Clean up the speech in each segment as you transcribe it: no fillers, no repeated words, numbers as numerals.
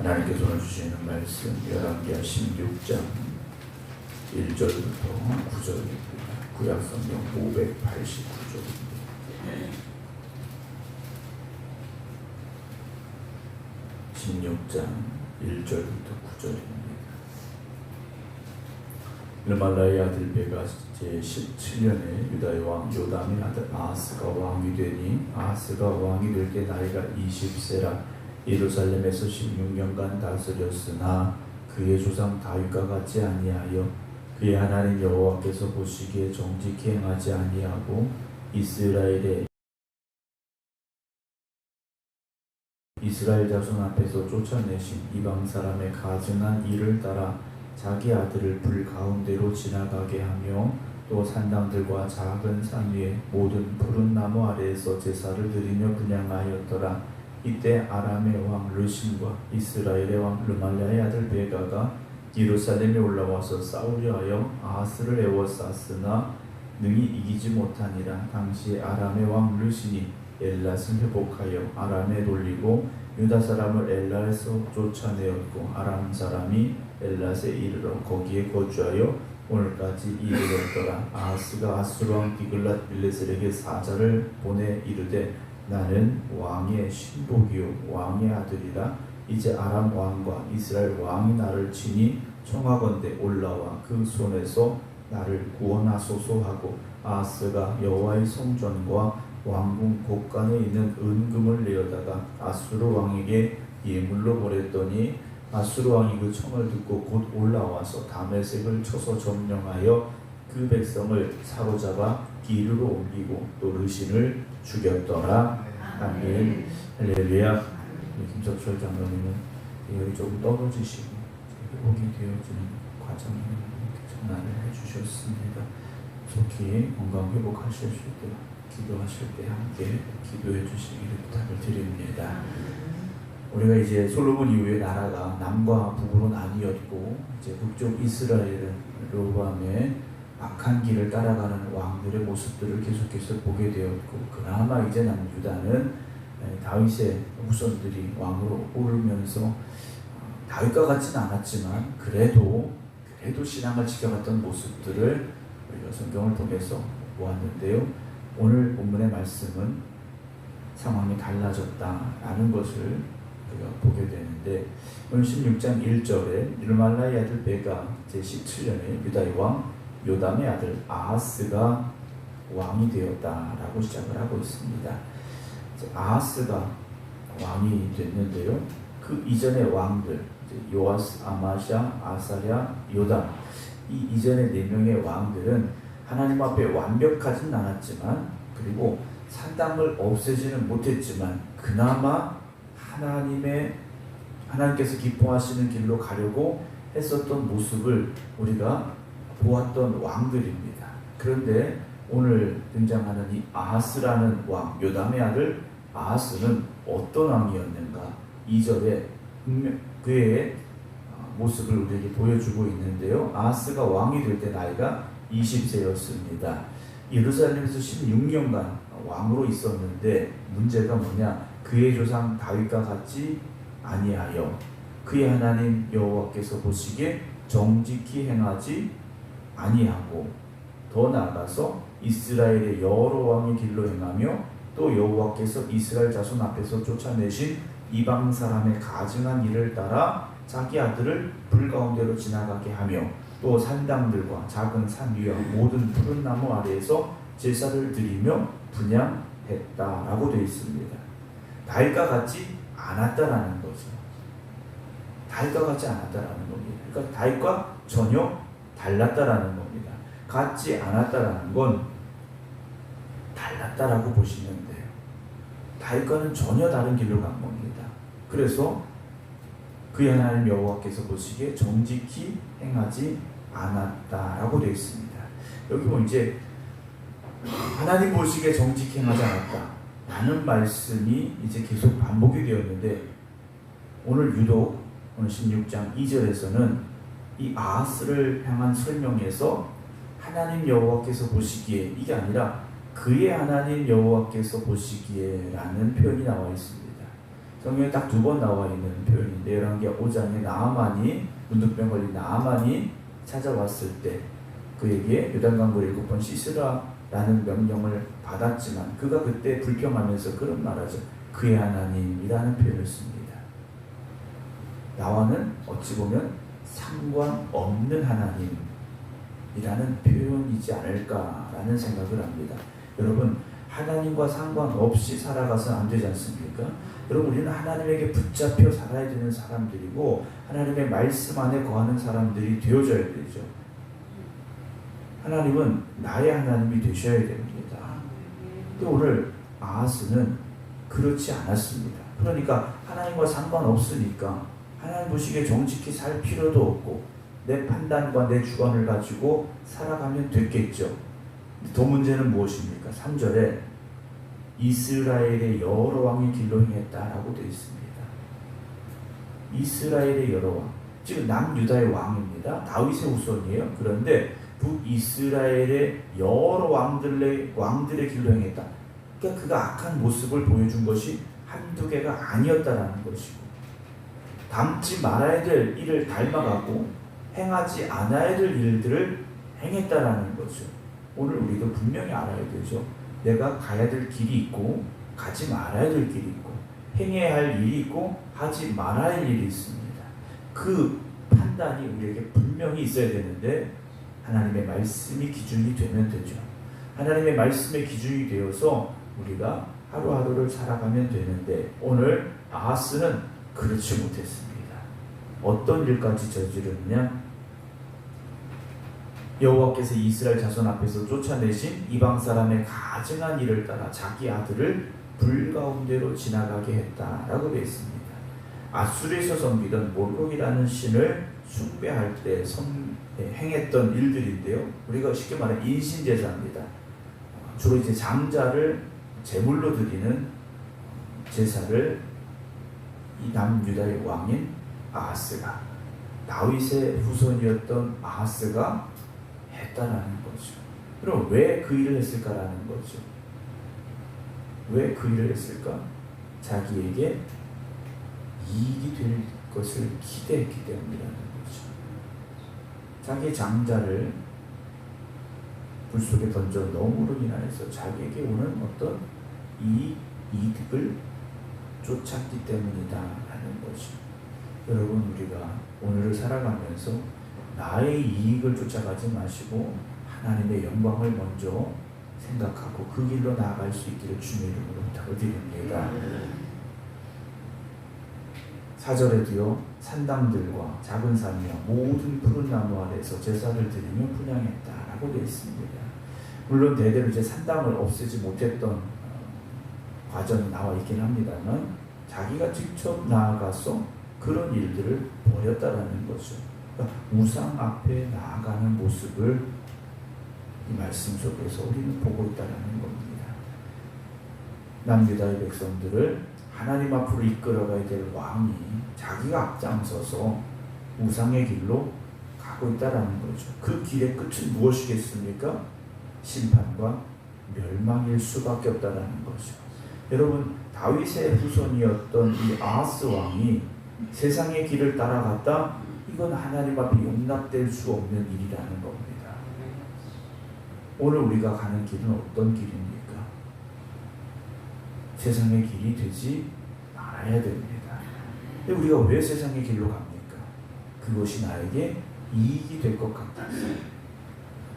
하나님께서 주시는 말씀 열왕기하 16장 1절부터 9절입니다. 구약성경 589쪽입니다. 16장 1절부터 9절입니다. 르말라의 아들 베가 제17년에 유다의 왕 요담의 아들 아하스가 왕이 되니 아하스가 왕이 될 때 나이가 20세라 예루살렘에서 16년간 다스렸으나 그의 조상 다윗과 같지 아니하여 그의 하나님 여호와께서 보시기에 정직히 행하지 아니하고 이스라엘 자손 앞에서 쫓아내신 이방 사람의 가증한 일을 따라 자기 아들을 불 가운데로 지나가게 하며 또 산당들과 작은 산 위에 모든 푸른 나무 아래에서 제사를 드리며 분향하였더라. 이때 아람의 왕 르신과 이스라엘의 왕 르말랴의 아들 베가가 예루살렘에 올라와서 싸우려 하여 아하스를 에워쌌으나 능히 이기지 못하니라. 당시 아람의 왕 르신이 엘랏을 회복하여 아람에 돌리고 유다 사람을 엘라에서 쫓아내었고 아람 사람이 엘랏에 이르러 거기에 거주하여 오늘까지 이르렀더라. 아하스가 아수르 왕 디글랏 빌레셀에게 사자를 보내 이르되 나는 왕의 신복이요 왕의 아들이라. 이제 아람 왕과 이스라엘 왕이 나를 치니 청하건대 올라와 그 손에서 나를 구원하소서 하고 아하스가 여호와의 성전과 왕궁 곳간에 있는 은금을 내어다가 아수르 왕에게 예물로 보냈더니 아수르 왕이 그 청을 듣고 곧 올라와서 다메섹을 쳐서 점령하여 그 백성을 사로잡아 기르로 옮기고 또 르신을 죽였더라. 아멘. 할렐루야. 김석철 장로님은 여기 조금 떨어지시고 회복이 되어지는 과정을 전환을 해주셨습니다. 속히 건강 회복하실 때 기도하실 때 함께 기도해 주시기를 부탁을 드립니다. 우리가 이제 솔로몬 이후에 나라가 남과 북으로 나뉘었고 이제 북쪽 이스라엘은 르호보암의 악한 길을 따라가는 왕들의 모습들을 계속해서 보게 되었고 그나마 이제 남유다는 다윗의 후손들이 왕으로 오르면서 다윗과 같지는 않았지만 그래도 신앙을 지켜갔던 모습들을 우리가 성경을 통해서 보았는데요. 오늘 본문의 말씀은 상황이 달라졌다라는 것을 우리가 보게 되는데 오늘 16장 1절에 르말라의 아들 베가 제17년에 유다의 왕 요담의 아들 아하스가 왕이 되었다라고 시작을 하고 있습니다. 아하스가 왕이 됐는데요. 그 이전의 왕들 요아스, 아마샤, 아사랴, 요담 이 이전의 4명의 왕들은 하나님 앞에 완벽하진 않았지만 그리고 산당을 없애지는 못했지만 그나마 하나님께서 기뻐하시는 길로 가려고 했었던 모습을 우리가 보았던 왕들입니다. 그런데 오늘 등장하는 이 아하스라는 왕, 요담의 아들 아하스는 어떤 왕이었는가? 2절에 그의 모습을 우리에게 보여주고 있는데요. 아하스가 왕이 될 때 나이가 20세였습니다. 예루살렘에서 16년간 왕으로 있었는데 문제가 뭐냐? 그의 조상 다윗과 같지 아니하여 그의 하나님 여호와께서 보시기에 정직히 행하지 아니하고 더 나아가서 이스라엘의 여러 왕의 길로 행하며 또 여호와께서 이스라엘 자손 앞에서 쫓아내신 이방 사람의 가증한 일을 따라 자기 아들을 불 가운데로 지나가게 하며 또 산당들과 작은 산 위와 모든 푸른 나무 아래에서 제사를 드리며 분향했다라고 되어 있습니다. 다윗과 같지 않았다라는 거죠. 다윗과 같지 않았다라는 겁니다. 그러니까 다윗과 전혀 달랐다라는 겁니다. 같지 않았다라는 건 달랐다라고 보시면 돼요. 다윗과는 전혀 다른 길로 간 겁니다. 그래서 그의 하나님 여호와께서 보시기에 정직히 행하지 않았다라고 되어 있습니다. 여기 보면 이제 하나님 보시기에 정직히 행하지 않았다라는 말씀이 이제 계속 반복이 되었는데 오늘 유독 오늘 16장 2절에서는 이 아하스를 향한 설명에서 하나님 여호와께서 보시기에 이게 아니라 그의 하나님 여호와께서 보시기에 라는 표현이 나와 있습니다. 성경에 딱 2번 나와 있는 표현인데 열왕기하 5장에 나아만이 문둥병 걸린 나아만이 찾아왔을 때 그에게 요단강물을 7번 씻으라라는 명령을 받았지만 그가 그때 불평하면서 그런 말하죠. 그의 하나님이라는 표현을 씁니다. 나와는 어찌 보면 상관없는 하나님이라는 표현이지 않을까라는 생각을 합니다. 여러분, 하나님과 상관없이 살아가서는 안 되지 않습니까? 여러분, 우리는 하나님에게 붙잡혀 살아야 되는 사람들이고 하나님의 말씀 안에 거하는 사람들이 되어져야 되죠. 하나님은 나의 하나님이 되셔야 됩니다. 근데 오늘 아하스는 그렇지 않았습니다. 그러니까 하나님과 상관없으니까 하나님 보시기에 정직히 살 필요도 없고 내 판단과 내 주관을 가지고 살아가면 됐겠죠. 더 문제는 무엇입니까? 3절에 이스라엘의 여러 왕의 길로 행했다라고 되어 있습니다. 이스라엘의 여러 왕, 지금 남유다의 왕입니다. 다윗의 후손이에요. 그런데 북이스라엘의 여러 왕들의 길로 행했다. 그러니까 그가 악한 모습을 보여준 것이 한두 개가 아니었다라는 것이고 닮지 말아야 될 일을 닮아가고 행하지 않아야 될 일들을 행했다라는 거죠. 오늘 우리도 분명히 알아야 되죠. 내가 가야 될 길이 있고 가지 말아야 될 길이 있고 행해야 할 일이 있고 하지 말아야 할 일이 있습니다. 그 판단이 우리에게 분명히 있어야 되는데 하나님의 말씀이 기준이 되면 되죠. 하나님의 말씀의 기준이 되어서 우리가 하루하루를 살아가면 되는데 오늘 아하스는 그렇지 못했습니다. 어떤 일까지 저지르느냐? 여호와께서 이스라엘 자손 앞에서 쫓아내신 이방 사람의 가증한 일을 따라 자기 아들을 불 가운데로 지나가게 했다라고 되어 있습니다. 아수르에서 섬기던 몰록이라는 신을 숭배할 때 행했던 일들인데요. 우리가 쉽게 말해 인신제사입니다. 주로 이제 장자를 제물로 드리는 제사를 이 남유다의 왕인 아하스가 다윗의 후손이었던 아하스가 했다라는 거죠. 그럼 왜 그 일을 했을까라는 거죠. 왜 그 일을 했을까? 자기에게 이익이 될 것을 기대했기 때문이라는 거죠. 자기 장자를 불 속에 던져 넣음으로 인하여서 자기에게 오는 어떤 이득을 쫓았기 때문이다라는 거죠. 여러분, 우리가 오늘을 살아가면서 나의 이익을 쫓아가지 마시고 하나님의 영광을 먼저 생각하고 그 길로 나아갈 수 있기를 주님의 이름으로 부탁을 드립니다. 4절에도요. 산당들과 작은 산이와 모든 푸른 나무 아래서 제사를 드리며 분향했다라고 되어 있습니다. 물론 대대로 이제 산당을 없애지 못했던 과정이 나와 있긴 합니다만 자기가 직접 나아가서 그런 일들을 벌였다라는 거죠. 그러니까 우상 앞에 나아가는 모습을 이 말씀 속에서 우리는 보고 있다라는 겁니다. 남유다의 백성들을 하나님 앞으로 이끌어가야 될 왕이 자기가 앞장서서 우상의 길로 가고 있다라는 거죠. 그 길의 끝은 무엇이겠습니까? 심판과 멸망일 수밖에 없다라는 거죠. 여러분, 다윗의 후손이었던 이 아하스 왕이 세상의 길을 따라갔다? 이건 하나님 앞에 용납될 수 없는 일이라는 겁니다. 오늘 우리가 가는 길은 어떤 길입니까? 세상의 길이 되지 말아야 됩니다. 근데 우리가 왜 세상의 길로 갑니까? 그것이 나에게 이익이 될 것 같아서,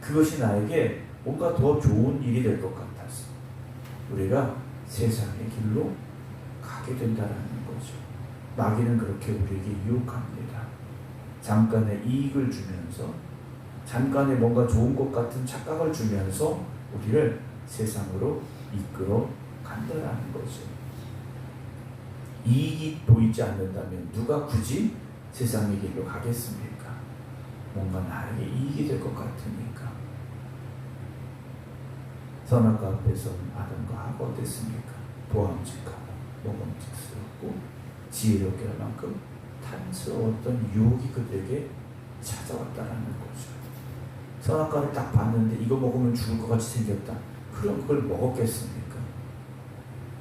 그것이 나에게 뭔가 더 좋은 일이 될 것 같아서 우리가 세상의 길로 가게 된다는 거죠. 마귀는 그렇게 우리에게 유혹합니다. 잠깐의 이익을 주면서, 잠깐의 뭔가 좋은 것 같은 착각을 주면서 우리를 세상으로 이끌어 간다라는 거죠. 이익이 보이지 않는다면 누가 굳이 세상의 길로 가겠습니까? 뭔가 나에게 이익이 될 것 같으니까. 선악과 앞에서 아담과 하가 어땠습니까? 보암직하고 먹음직스럽고 지혜롭게 할 만큼 탐스러웠던 유혹이 그들에게 찾아왔다라는 거죠. 선악과를 딱 봤는데 이거 먹으면 죽을 것 같이 생겼다. 그럼 그걸 먹었겠습니까?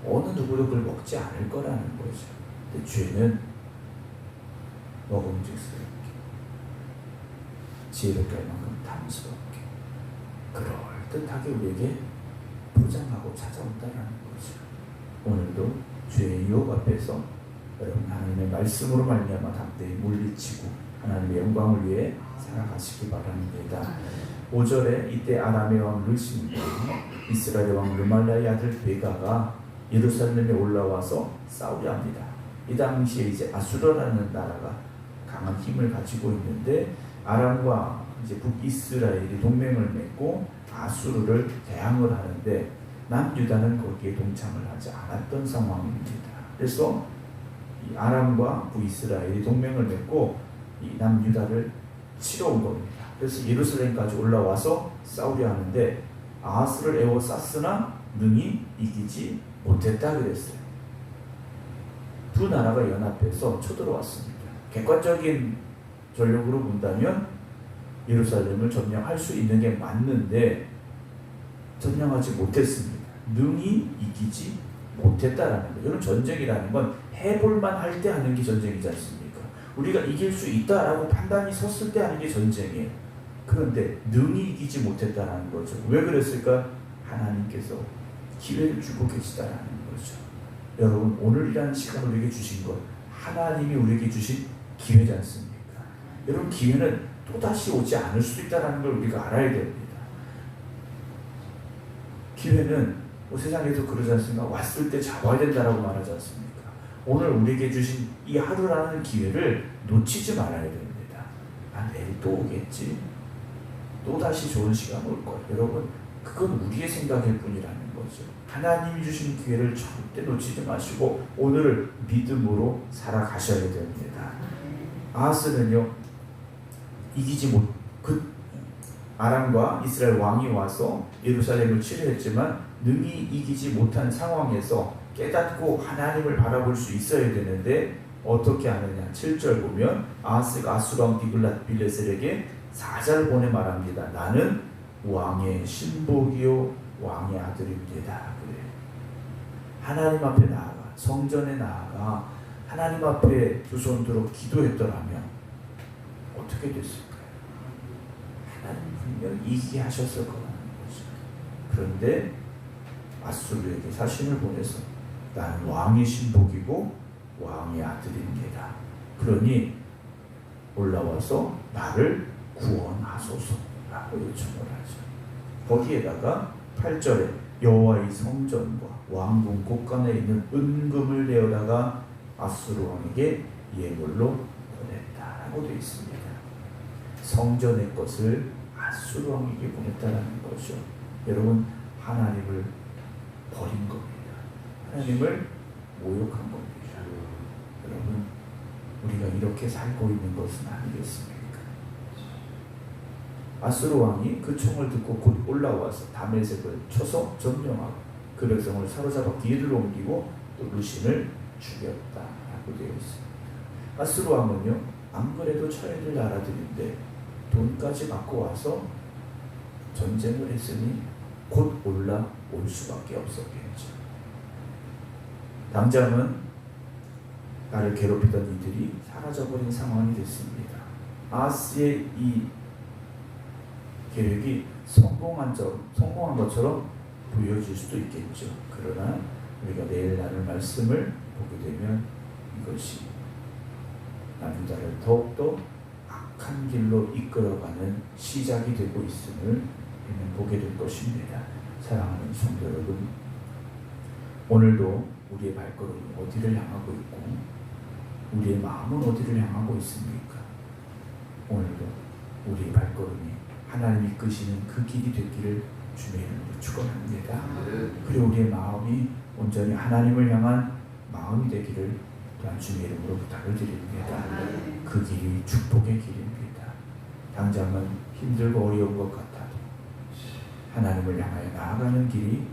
어느 누구도 그걸 먹지 않을 거라는 거죠. 근데 죄는 먹음직스럽게, 지혜롭게 할 만큼 탐스럽게, 그럴듯하게 우리에게 포장하고 찾아온다는 거죠. 오늘도 죄의 유혹 앞에서 여러분 하나님의 말씀으로 말미암아 담대히 물리치고 하나님의 영광을 위해 살아가시기 바랍니다. 5절에 이때 아람의 왕 르신과 이스라엘 왕 르말라의 아들 베가가 예루살렘에 올라와서 싸우려 합니다. 이 당시에 이제 아수르라는 나라가 강한 힘을 가지고 있는데 아람과 이제 북이스라엘이 동맹을 맺고 아수르를 대항을 하는데 남유다는 거기에 동참을 하지 않았던 상황입니다. 그래서 이 아람과 북이스라엘이 동맹을 맺고 이 남유다를 치러 온 겁니다. 그래서 예루살렘까지 올라와서 싸우려 하는데 아하스를 에워쌌으나 능히 이기지 못했다 그랬어요. 두 나라가 연합해서 쳐들어왔습니다. 객관적인 전력으로 본다면 예루살렘을 점령할 수 있는 게 맞는데 점령하지 못했습니다. 능히 이기지 못했다라는 거예요. 여러분, 전쟁이라는 건 해볼만 할 때 하는 게 전쟁이지 않습니까? 우리가 이길 수 있다라고 판단이 섰을 때 하는 게 전쟁이에요. 그런데 능히 이기지 못했다라는 거죠. 왜 그랬을까? 하나님께서 기회를 주고 계시다라는 거죠. 여러분, 오늘이라는 시간을 우리에게 주신 것, 하나님이 우리에게 주신 기회지 않습니까? 여러분, 기회는 또다시 오지 않을 수 있다는 걸 우리가 알아야 됩니다. 기회는 세상에서 그러지 않습니까? 왔을 때 잡아야 된다라고 말하지 않습니까? 오늘 우리에게 주신 이 하루라는 기회를 놓치지 말아야 됩니다. 내일 또 오겠지. 또다시 좋은 시간 올 거예요. 여러분, 그건 우리의 생각일 뿐이라는 거죠. 하나님이 주신 기회를 절대 놓치지 마시고 오늘을 믿음으로 살아가셔야 됩니다. 아하스는요, 이기지 못, 아람과 이스라엘 왕이 와서 예루살렘을 치료했지만 능히 이기지 못한 상황에서 깨닫고 하나님을 바라볼 수 있어야 되는데 어떻게 하느냐. 7절 보면 아하스가 아수르 왕 디글랏 빌레셀에게 사자를 보내 말합니다. 나는 왕의 신복이요 왕의 아들입니다. 그래. 하나님 앞에 나아가, 성전에 나아가 하나님 앞에 두 손 들어 기도했더라면 어떻게 됐을까요? 하나님 분명 이기게 하셨을 거라는 거죠. 그런데 아수르에게 사신을 보내서 나는 왕의 신복이고 왕의 아들입니다. 그러니 올라와서 나를 구원하소서라고 요청을 하죠. 거기에다가 8절에 여호와의 성전과 왕궁 곳간에 있는 은금을 내어다가 아수르 왕에게 예물로 보냈다라고 되어 있습니다. 성전의 것을 아수르 왕에게 보냈다라는 거죠. 여러분, 하나님을 버린 겁니다. 하나님을 모욕한 겁니다. 여러분, 우리가 이렇게 살고 있는 것은 아니겠습니까? 아수르 왕이 그 총을 듣고 곧 올라와서 다메섹을 쳐서 점령하고 그 백성을 사로잡아 기회를 옮기고 또 루신을 죽였다라고 되어 있습니다. 아수르 왕은요, 안 그래도 쳐야 될 나라들인데 돈까지 받고 와서 전쟁을 했으니 곧 올라올 수밖에 없었겠죠. 당장은 나를 괴롭히던 이들이 사라져버린 상황이 됐습니다. 아하스의 이 계획이 성공한 것처럼 보여질 수도 있겠죠. 그러나 우리가 내일 나눌 말씀을 보게 되면 이것이 남유다를 더욱더 악한 길로 이끌어가는 시작이 되고 있음을 보게 될 것입니다. 사랑하는 성도 여러분, 오늘도 우리의 발걸음이 어디를 향하고 있고 우리의 마음은 어디를 향하고 있습니까? 오늘도 우리의 발걸음이 하나님이 이끄시는 그 길이 되기를 주님의 이름으로 축원합니다. 그리고 우리의 마음이 온전히 하나님을 향한 마음이 되기를 또한 주님의 이름으로 부탁을 드립니다. 그 길이 축복의 길입니다. 당장은 힘들고 어려운 것 같아도 하나님을 향하여 나아가는 길이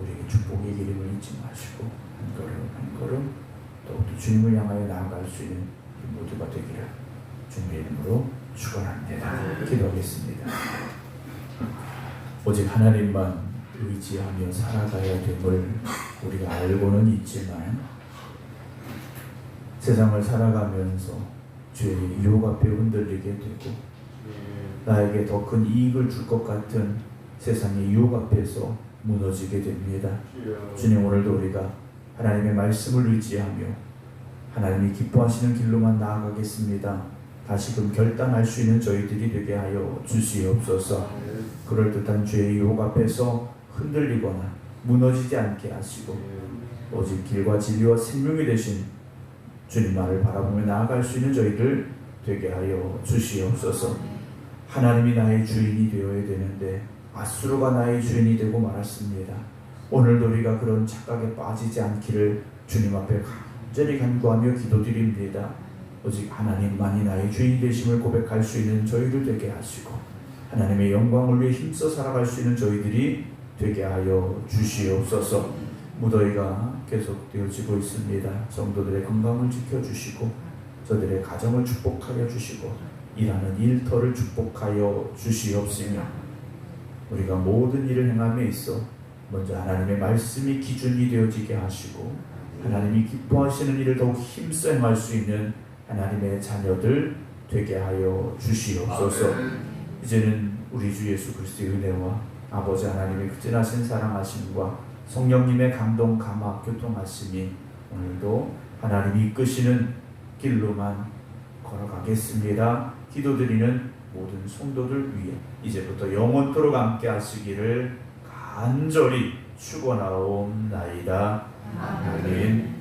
우리에게 축복의 길임을 잊지 마시고 한 걸음 한 걸음 또 주님을 향하여 나아갈 수 있는 모두가 되기를 주님의 이름으로 축원합니다. 기도하겠습니다. 오직 하나님만 의지하며 살아가야 됨을 우리가 알고는 있지만 세상을 살아가면서 죄의 유혹 앞에 흔들리게 되고 나에게 더 큰 이익을 줄 것 같은 세상의 유혹 앞에서 무너지게 됩니다. 주님, 오늘도 우리가 하나님의 말씀을 의지하며 하나님이 기뻐하시는 길로만 나아가겠습니다. 다시금 결단할 수 있는 저희들이 되게 하여 주시옵소서. 그럴듯한 죄의 유혹 앞에서 흔들리거나 무너지지 않게 하시고 오직 길과 진리와 생명이 되신 주님만을 바라보며 나아갈 수 있는 저희들 되게 하여 주시옵소서. 하나님이 나의 주인이 되어야 되는데 앗수르가 나의 주인이 되고 말았습니다. 오늘도 우리가 그런 착각에 빠지지 않기를 주님 앞에 간절히 간구하며 기도드립니다. 오직 하나님만이 나의 주인이 되심을 고백할 수 있는 저희들 되게 하시고 하나님의 영광을 위해 힘써 살아갈 수 있는 저희들이 되게 하여 주시옵소서. 무더위가 계속되어지고 있습니다. 성도들의 건강을 지켜주시고 저들의 가정을 축복하여 주시고 일하는 일터를 축복하여 주시옵시며 우리가 모든 일을 행함에 있어 먼저 하나님의 말씀이 기준이 되어지게 하시고 하나님이 기뻐하시는 일을 더욱 힘써 행할 수 있는 하나님의 자녀들 되게 하여 주시옵소서. 이제는 우리 주 예수 그리스도의 은혜와 아버지 하나님의 극진하신 사랑하심과 성령님의 감동 감화 교통하심이 오늘도 하나님이 이끄시는 길로만 걸어가겠습니다. 기도드리는 모든 성도들 위해 이제부터 영원토록 함께 하시기를 간절히 축원하옵나이다. 아멘.